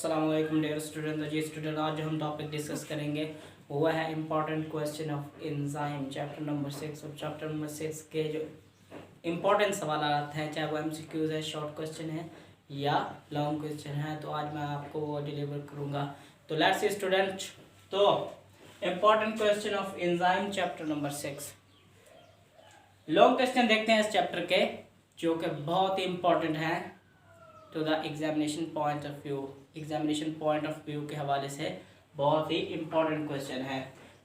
अस्सलाम वालेकुम dear student. तो जी स्टूडेंट, आज जो हम टॉपिक डिस्कस करेंगे वो है important question of enzyme chapter number 6। और चैप्टर नंबर 6 के जो इम्पॉर्टेंट सवाल आते हैं, चाहे वो एमसीक्यूज है, शॉर्ट क्वेश्चन है या लॉन्ग क्वेश्चन है, तो आज मैं आपको वो डिलीवर करूँगा। तो लेट्स सी स्टूडेंट, तो important question of enzyme chapter number 6। Long question देखते हैं इस चैप्टर के, जो कि बहुत ही इम्पॉर्टेंट है to the examination point of view. Examination point of view के हवाले से बहुत ही इम्पॉर्टेंट क्वेश्चन है।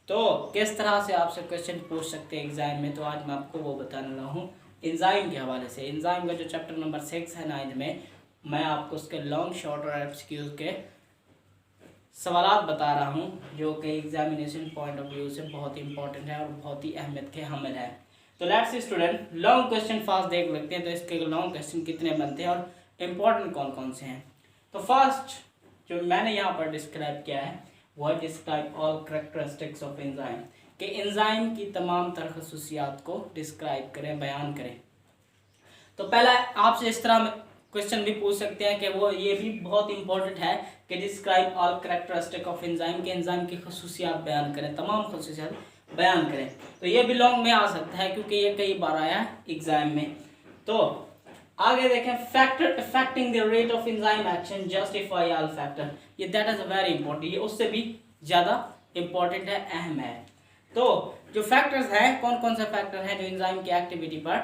तो किस तरह से आपसे क्वेश्चन पूछ सकते हैं एग्जाम में, तो आज मैं आपको वो बताने रहा हूँ एंजाइम के हवाले से। एंजाइम का जो चैप्टर नंबर 6 है 9th में, मैं आपको उसके लॉन्ग, शॉर्ट और एमसीक्यूज के सवालात बता रहा हूँ, जो कि एग्जामिनेशन पॉइंट ऑफ व्यू से बहुत ही इंपॉर्टेंट है और बहुत ही अहमियत के हामिल है। तो let's see student, long question fast देख लेते हैं। तो इसके लॉन्ग क्वेश्चन कितने बनते हैं और इम्पॉर्टेंट कौन कौन से हैं। तो फर्स्ट जो मैंने यहाँ पर डिस्क्राइब किया है वो है describe all characteristics of enzyme, कि एंजाइम की तमाम तरह खसूसियात को डिस्क्राइब करें, बयान करें। तो पहला आपसे इस तरह क्वेश्चन भी पूछ सकते हैं कि वो ये भी बहुत इंपॉर्टेंट है कि describe all characteristic of enzyme, के एंजाइम की खसूसियात बयान करें, तमाम खसूसियात बयान करें। तो ये भी लॉन्ग में आ सकता है क्योंकि ये कई बार आया है एग्जाम में। तो आगे देखें, factor affecting the rate of enzyme action justify all factor, ये दैट इज वेरी इंपॉर्टेंट, ये उससे भी ज़्यादा इंपॉर्टेंट है, अहम है। तो जो फैक्टर्स हैं, कौन कौन से फैक्टर हैं जो एंजाइम की एक्टिविटी पर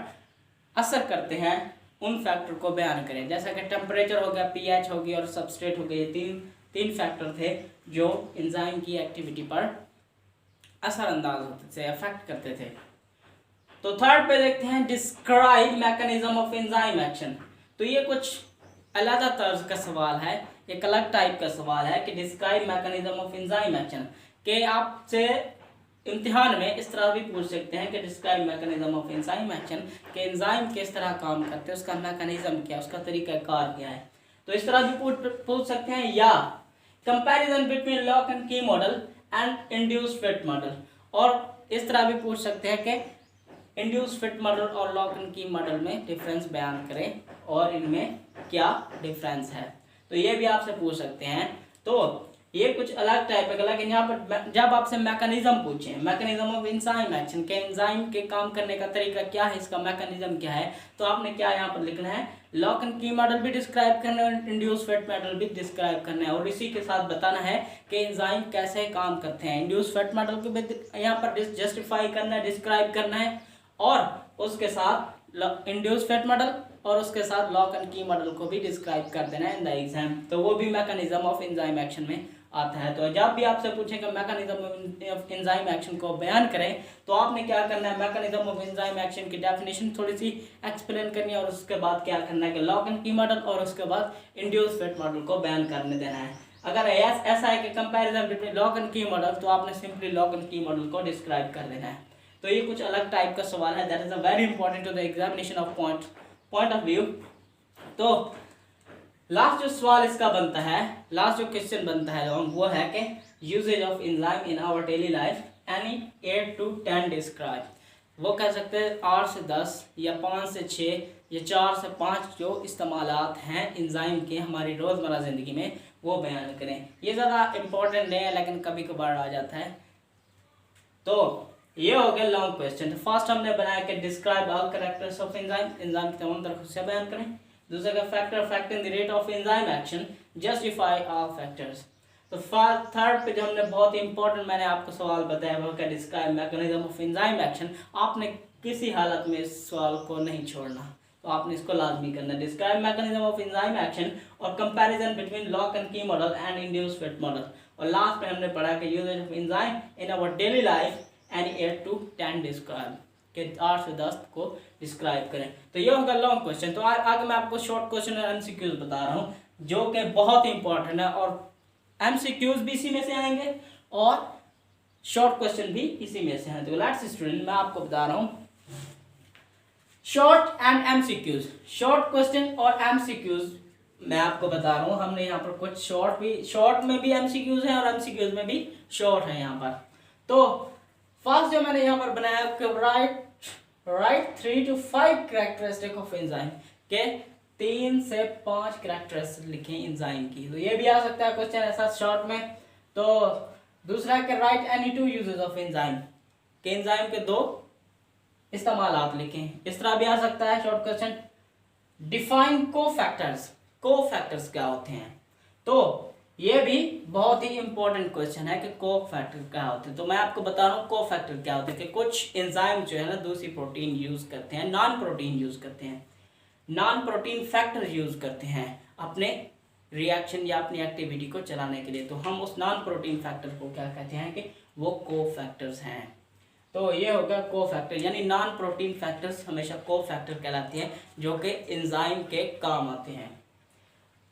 असर करते हैं, उन फैक्टर को बयान करें। जैसा कि टेम्परेचर हो गया, पीएच होगी और सबस्ट्रेट हो गई, ये तीन फैक्टर थे जो एंजाइम की एक्टिविटी पर असरअंदाज होते थे, अफेक्ट करते थे। तो थर्ड पे देखते हैं describe mechanism of enzyme action. तो ये कुछ अलग तर्ज का सवाल है, एक अलग टाइप का सवाल है कि describe mechanism of enzyme action, के आपसे इम्तिहान में इस तरह भी पूछ सकते हैं कि describe mechanism of enzyme action, के एंजाइम किस तरह काम करते हैं, उसका मैकेनिज्म क्या है, उसका तरीकाकार क्या है। तो इस तरह भी पूछ सकते हैं। या comparison between lock and key model and induced fit model, और इस तरह भी पूछ सकते हैं कि इंड्यूस्ड फिट मॉडल और लॉक एंड की मॉडल में डिफरेंस बयान करें और इनमें क्या डिफरेंस है। तो ये भी आपसे पूछ सकते हैं। तो ये कुछ अलग टाइप है, लेकिन यहाँ पर जब आपसे मैकेनिज्म पूछे, मैकेनिज्म ऑफ एंजाइम एक्शन, के एंजाइम के काम करने का तरीका क्या है, इसका मैकेनिज्म क्या है, तो आपने क्या यहाँ पर लिखना है, लॉक एंड की मॉडल भी डिस्क्राइब करना है और इंड्यूस फिट मॉडल भी डिस्क्राइब करना है, और इसी के साथ बताना है कि एंजाइम कैसे काम करते हैं। इंड्यूस फिट मॉडल को भी यहाँ पर जस्टिफाई करना है, डिस्क्राइब करना है, और उसके साथ इंड्यूस फिट मॉडल और उसके साथ लॉक एंड की मॉडल को भी डिस्क्राइब कर देना है इन द एग्जाम। तो वो भी मैकेनिज्म ऑफ एंजाइम एक्शन में आता है। तो जब भी आपसे पूछेगा मैकेनिज्म ऑफ एंजाइम एक्शन को बयान करें, तो आपने क्या करना है, मैकेनिज्म ऑफ एंजाइम एक्शन की डेफिनेशन थोड़ी सी एक्सप्लेन करनी है, और उसके बाद क्या करना है कि लॉक एंड की मॉडल और उसके बाद इंड्यूस फिट मॉडल को बयान करने देना है। अगर ऐसा है कि comparison between lock and key model, तो आपने simply lock and key model को डिस्क्राइब कर देना है। तो ये कुछ अलग टाइप का सवाल है, that is a very important to the examination of point of view. तो लास्ट जो सवाल इसका बनता है, लास्ट जो क्वेश्चन बनता है वो है कि uses of enzyme in our daily life, any 8 to 10 describe. वो कह सकते हैं 8 से 10 या 5 से 6 या 4 से 5 जो इस्तेमालात हैं एंजाइम के हमारी रोज़मर्रा ज़िंदगी में, वो बयान करें। ये ज़्यादा इम्पोर्टेंट नहीं है, लेकिन कभी कभार आ जाता है। तो ये हो गया लॉन्ग क्वेश्चन। फर्स्ट हमने बनाया कि describe all characters of enzyme, enzyme की तमाम तरह से बयान करें। दूसरा का factor affecting the rate of enzyme action, justify all factors. तो थर्ड पे जो हमने बहुत इंपॉर्टेंट मैंने आपको सवाल बताया वो क्या, describe mechanism of enzyme action. आपने किसी हालत में इस सवाल को नहीं छोड़ना, तो आपने इसको लाजमी करना, describe mechanism of enzyme action और comparison between lock and key model and induced fit model. और लास्ट में हमने पढ़ा कि uses of enzyme in our daily life, and 8 to 10 describe, के 8 से 10 को डिस्क्राइब करें। तो ये होगा लॉन्ग क्वेश्चन। तो आगे मैं आपको शॉर्ट क्वेश्चन और एमसीक्यूज बता रहा हूँ, जो कि बहुत इंपॉर्टेंट है, और एमसीक्यूज भी इसी में से आएंगे और शॉर्ट क्वेश्चन भी इसी में से हैं। तो लेट्स स्टूडेंट, मैं आपको बता रहा हूँ short and MCQs, short question और एमसीक्यूज मैं आपको बता रहा हूँ। हमने यहाँ पर कुछ शॉर्ट में भी एमसीक्यूज हैं और एमसीक्यूज में भी शॉर्ट है यहाँ पर। तो फर्स्ट जो मैंने यहाँ पर बनाया, right 3 to 5 characteristic of enzyme, के 3 से 5 कैरेक्टरिस्टिक्स लिखें एंजाइम की। तो ये भी आ सकता है क्वेश्चन ऐसा शॉर्ट में। तो दूसरा के right any 2 uses of enzyme, के एंजाइम के 2 इस्तेमाल आप लिखें। इस तरह भी आ सकता है short question, define cofactors, cofactors क्या होते हैं। तो ये भी बहुत ही इंपॉर्टेंट क्वेश्चन है कि कोफैक्टर क्या होते हैं। तो मैं आपको बता रहा हूँ कोफैक्टर क्या होते हैं, कि कुछ एंजाइम जो है ना दूसरी प्रोटीन यूज करते हैं, नॉन प्रोटीन यूज करते हैं, नॉन प्रोटीन फैक्टर यूज करते हैं अपने रिएक्शन या अपनी एक्टिविटी को चलाने के लिए। तो हम उस नॉन प्रोटीन फैक्टर को क्या कहते हैं कि वो कोफैक्टर्स हैं। तो ये हो गया कोफैक्टर, यानी नॉन प्रोटीन फैक्टर्स हमेशा कोफैक्टर कहलाते हैं जो कि एंजाइम के काम आते हैं।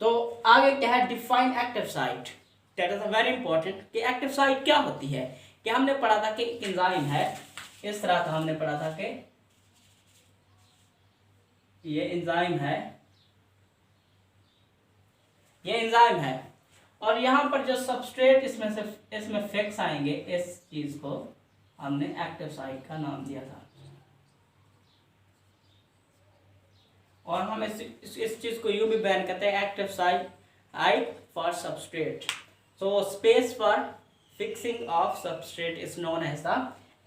तो आगे क्या है, define active site, that is very important कि एक्टिव साइट क्या होती है। कि हमने पढ़ा था कि एंजाइम है, इस तरह का हमने पढ़ा था कि ये एंजाइम है, ये एंजाइम है, और यहां पर जो सबस्ट्रेट इसमें फिक्स आएंगे, इस चीज को हमने एक्टिव साइट का नाम दिया था। और हम इस चीज को यूं भी बैन करते हैं, active site for substrate. So space for fixing of substrate is known as the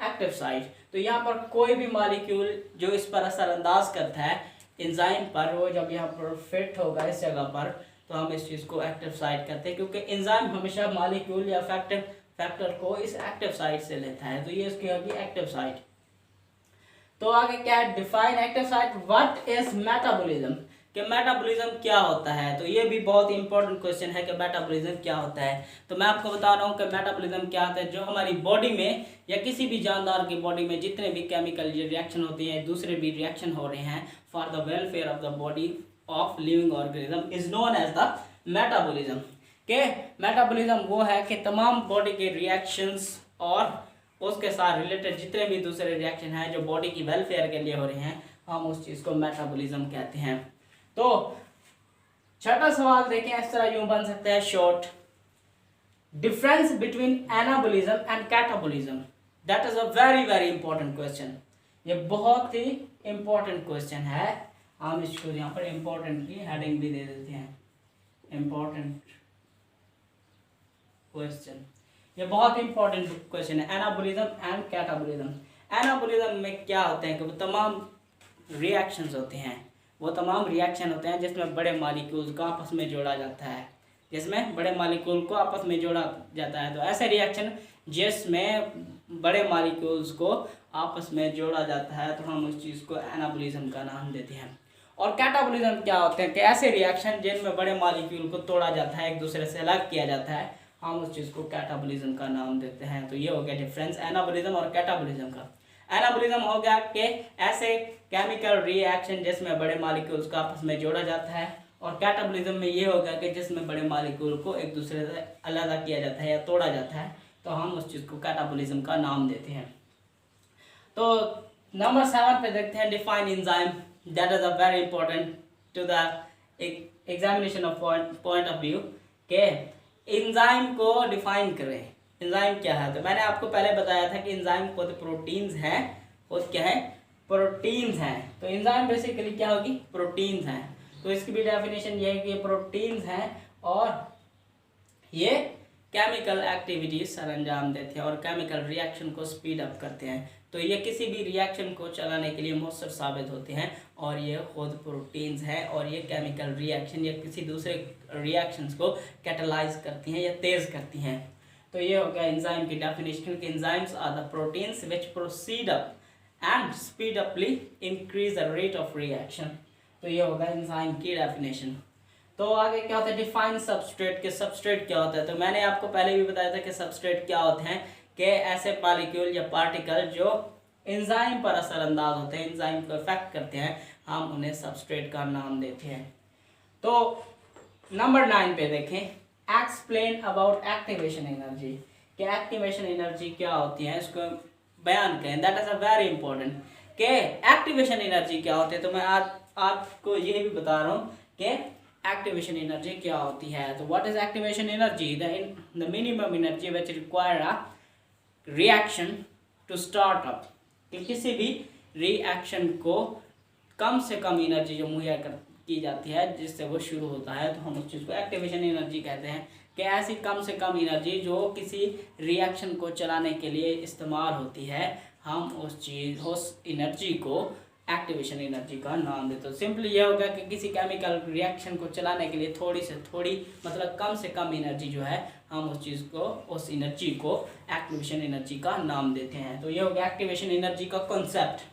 active site. तो यहाँ पर कोई भी मॉलिक्यूल जो इस पर असरअंदाज करता है एंजाइम पर, वो जब यहाँ पर फिट होगा इस जगह पर, तो हम इस चीज को एक्टिव साइट कहते हैं, क्योंकि एंजाइम हमेशा मॉलिक्यूल या फैक्टर को इस एक्टिव साइट से लेता है। तो ये इसकी होगी एक्टिव साइट। तो आगे क्या है, define active site, what is metabolism, कि मेटाबॉलिज्म क्या होता है। तो ये भी बहुत ही इंपॉर्टेंट क्वेश्चन है कि मेटाबॉलिज्म क्या होता है। तो मैं आपको बता रहा हूँ कि मेटाबॉलिज्म क्या होता है। जो हमारी बॉडी में या किसी भी जानदार की बॉडी में जितने भी केमिकल रिएक्शन होती है, दूसरे भी रिएक्शन हो रहे हैं for the welfare of the body of living organism is known as the metabolism. के मेटाबॉलिज्म वो है कि तमाम बॉडी के रिएक्शंस और उसके साथ रिलेटेड जितने भी दूसरे रिएक्शन हैं जो बॉडी की वेलफेयर के लिए हो रहे हैं, हम उस चीज़ को मेटाबॉलिज्म कहते हैं। तो छठा सवाल देखें, इस तरह यूं बन सकता है short, difference between anabolism and catabolism, that is a very very important question. ये बहुत ही इंपॉर्टेंट क्वेश्चन है। हम इसको यहाँ पर इंपॉर्टेंट की हेडिंग भी दे देते हैं, इंपॉर्टेंट क्वेश्चन। ये बहुत इंपॉर्टेंट क्वेश्चन है, एनाबॉलिज्म एंड कैटाबॉलिज्म। एनाबॉलिज्म में क्या होते हैं कि वो तमाम रिएक्शंस होते हैं, वो तमाम रिएक्शन होते हैं जिसमें बड़े मॉलिक्यूल्स को आपस में जोड़ा जाता है, जिसमें बड़े मॉलिक्यूल को आपस में जोड़ा जाता है। तो ऐसे रिएक्शन जिसमें बड़े मॉलिक्यूल्स को आपस में जोड़ा जाता है, तो हम उस चीज़ को एनाबॉलिज्म का नाम देते हैं। और कैटाबॉलिज्म क्या होते हैं कि ऐसे रिएक्शन जिनमें बड़े मॉलिक्यूल को तोड़ा जाता है, एक दूसरे से अलग किया जाता है, हम उस चीज़ को कैटाबॉलिज्म का नाम देते हैं। तो ये हो गया डिफरेंस एनाबॉलिज्म और कैटाबॉलिज्म का। एनाबॉलिज्म हो गया कि ऐसे केमिकल रिएक्शन जिसमें बड़े मॉलिक्यूल्स को आपस में जोड़ा जाता है, और कैटाबॉलिज्म में ये हो गया कि जिसमें बड़े मॉलिक्यूल को एक दूसरे से अलग किया जाता है या तोड़ा जाता है, तो हम उस चीज़ को कैटाबॉलिज्म का नाम देते हैं। तो नंबर 7 पे देखते हैं, define enzyme, that is a very important to the examination of point of view के एंजाइम को डिफाइन करें। एंजाइम क्या है, तो मैंने आपको पहले बताया था कि एंजाइम खुद प्रोटीन्स हैं, खुद क्या है, प्रोटीन्स हैं। तो एंजाइम बेसिकली क्या होगी, प्रोटीन्स हैं। तो इसकी भी डेफिनेशन ये है कि प्रोटीन्स हैं और ये केमिकल एक्टिविटीज सर अंजाम देते हैं और केमिकल रिएक्शन को स्पीड अप करते हैं। तो ये किसी भी रिएक्शन को चलाने के लिए मौसर साबित होते हैं, और ये खुद प्रोटीन्स हैं, और ये केमिकल रिएक्शन या किसी दूसरे रिएक्शंस को कैटलाइज करती हैं या तेज करती हैं। तो ये हो गया एंजाइम की डेफिनेशन कि enzymes are the proteins which proceed up and speed uply increase the rate of reaction. तो ये होगा एंजाइम की डेफिनेशन। तो आगे क्या होता है, डिफाइन सबस्ट्रेट, के सबस्ट्रेट क्या होता है। तो मैंने आपको पहले भी बताया था कि सबस्ट्रेट क्या होते हैं, कि ऐसे मॉलिक्यूल या पार्टिकल जो एंजाइम पर असरअंदाज होते हैं, एंजाइम को इफेक्ट करते हैं, हम उन्हें सबस्ट्रेट का नाम देते हैं। तो नंबर 9 पे देखें, एक्सप्लेन अबाउट एक्टिवेशन एनर्जी, कि एक्टिवेशन एनर्जी क्या होती है, इसको बयान करें। That is a very important कि एक्टिवेशन एनर्जी क्या होती है। तो मैं आज आपको ये भी बता रहा हूँ कि एक्टिवेशन एनर्जी क्या होती है। तो what is activation energy, the minimum energy which require a reaction to start up, कि किसी भी रिएक्शन को कम से कम एनर्जी जो मुहैया की जाती है जिससे वो शुरू होता है, तो हम उस चीज़ को एक्टिवेशन एनर्जी कहते हैं। कि ऐसी कम से कम एनर्जी जो किसी रिएक्शन को चलाने के लिए इस्तेमाल होती है, हम उस एनर्जी को एक्टिवेशन एनर्जी का नाम देते हैं। तो सिंपली ये होगा कि किसी केमिकल रिएक्शन को चलाने के लिए थोड़ी से थोड़ी मतलब कम से कम एनर्जी जो है, हम उस एनर्जी को एक्टिवेशन एनर्जी का नाम देते हैं। तो ये हो गया एक्टिवेशन एनर्जी का कॉन्सेप्ट।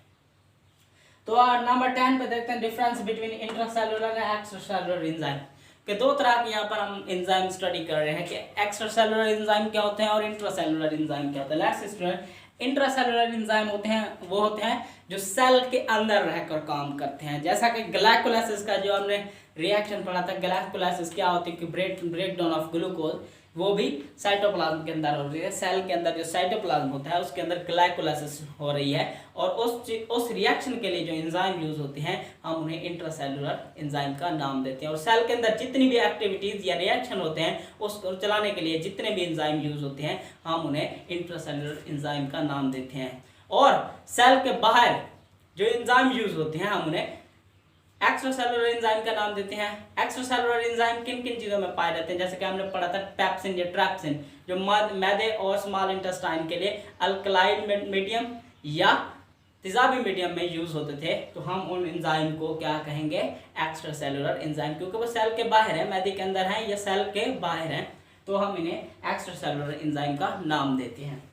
तो नंबर 10 पे देखते हैं difference between intracellular and extracellular enzyme. के दो तरह के यहाँ पर हम एंजाइम स्टडी कर रहे हैं कि एक्स्ट्रासेलुलर एंजाइम क्या होते हैं और इंट्रासेलुलर एंजाइम क्या होता है। लेट्स स्टूडेंट, इंट्रासेलुलर एंजाइम वो होते हैं जो सेल के अंदर रहकर काम करते हैं। जैसा कि ग्लाइकोलाइसिस का जो हमने रिएक्शन पढ़ा था, ग्लाइकोलाइसिस क्या होती है कि ब्रेक डाउन ऑफ ग्लूकोज, वो भी साइटोप्लाज्म के अंदर हो रही है। सेल के अंदर जो साइटोप्लाज्म होता है उसके अंदर ग्लाइकोलाइसिस हो रही है, और उस रिएक्शन के लिए जो एंजाइम यूज होते हैं, हम उन्हें इंट्रासेलुलर एंजाइम का नाम देते हैं। और सेल के अंदर जितनी भी एक्टिविटीज या रिएक्शन होते हैं उसको चलाने के लिए जितने भी एंजाइम यूज होते हैं, हम उन्हें इंट्रासेलुलर एंजाइम का नाम देते हैं। और सेल के बाहर जो एंजाइम यूज होते हैं, हम उन्हें एक्स्ट्रासेलुलर एंजाइम का नाम देते हैं। एक्स्ट्रासेलुलर एंजाइम किन किन चीज़ों में पाए जाते हैं, जैसे कि हमने पढ़ा था पेप्सिन या ट्रैप्सिन, जो मैदे और स्मॉल इंटेस्टाइन के लिए अल्कलाइन मीडियम या तेजाबी मीडियम में यूज होते थे। तो हम उन एंजाइम को क्या कहेंगे, एक्स्ट्रासेलुलर एंजाइम, क्योंकि वो सेल के बाहर है, मैदे के अंदर है या सेल के बाहर है, तो हम इन्हें एक्स्ट्रासेलुलर एंजाइम का नाम देते हैं।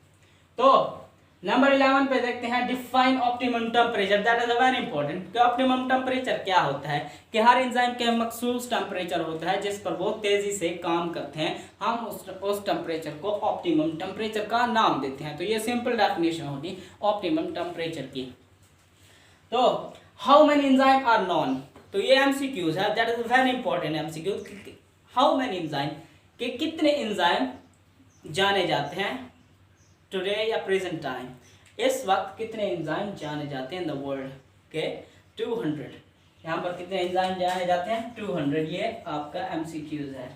तो नंबर 11 पे देखते हैं define optimum temperature. That is very important कि ऑप्टिमम टेम्परेचर क्या होता है। कि हर एंजाइम के मखसूस टेम्परेचर होता है जिस पर वो तेजी से काम करते हैं, हम उस टेम्परेचर को ऑप्टिमम टेम्परेचर का नाम देते हैं। तो ये सिंपल डेफिनेशन होगी ऑप्टिमम टेम्परेचर की। तो how many enzyme are known, तो ये एमसीक्यूज है, that is very important MCQ. How many enzyme, के कितने एंजाइम जाने जाते हैं टुडे या प्रेजेंट टाइम, इस वक्त कितने एंजाइम जाने जाते हैं इन द वर्ल्ड के 200। यहाँ पर कितने एंजाइम जाने जाते हैं 200, ये आपका एमसीक्यूज है।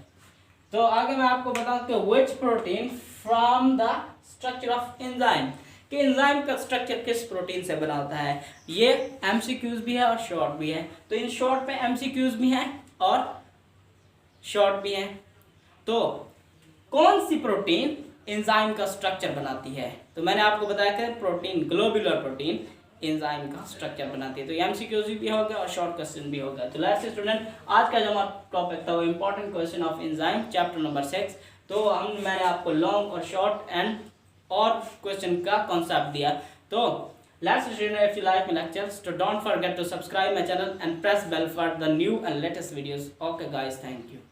तो आगे मैं आपको बताऊं कि which protein from the structure of enzyme, कि एंजाइम का स्ट्रक्चर किस प्रोटीन से बना होता है। ये एमसीक्यूज भी है और शॉर्ट भी है। तो इन शॉर्ट पे एमसीक्यूज भी हैं और शॉर्ट भी हैं। तो कौन सी प्रोटीन एंजाइम का स्ट्रक्चर बनाती है, तो मैंने आपको बताया कि प्रोटीन, ग्लोबुलर प्रोटीन एंजाइम का स्ट्रक्चर बनाती है। तो एमसीक्यूज भी होगा और शॉर्ट क्वेश्चन भी होगा। तो लेट्स स्टूडेंट, आज का जो हमारा टॉपिक था वो important question of enzyme chapter number 6। तो मैंने आपको लॉन्ग और शॉर्ट एंड और क्वेश्चन का कॉन्सेप्ट दिया। तो let's student, if you like my lectures, तो don't forget to subscribe my channel and press bell for the new and latest videos. Okay guys, thank you.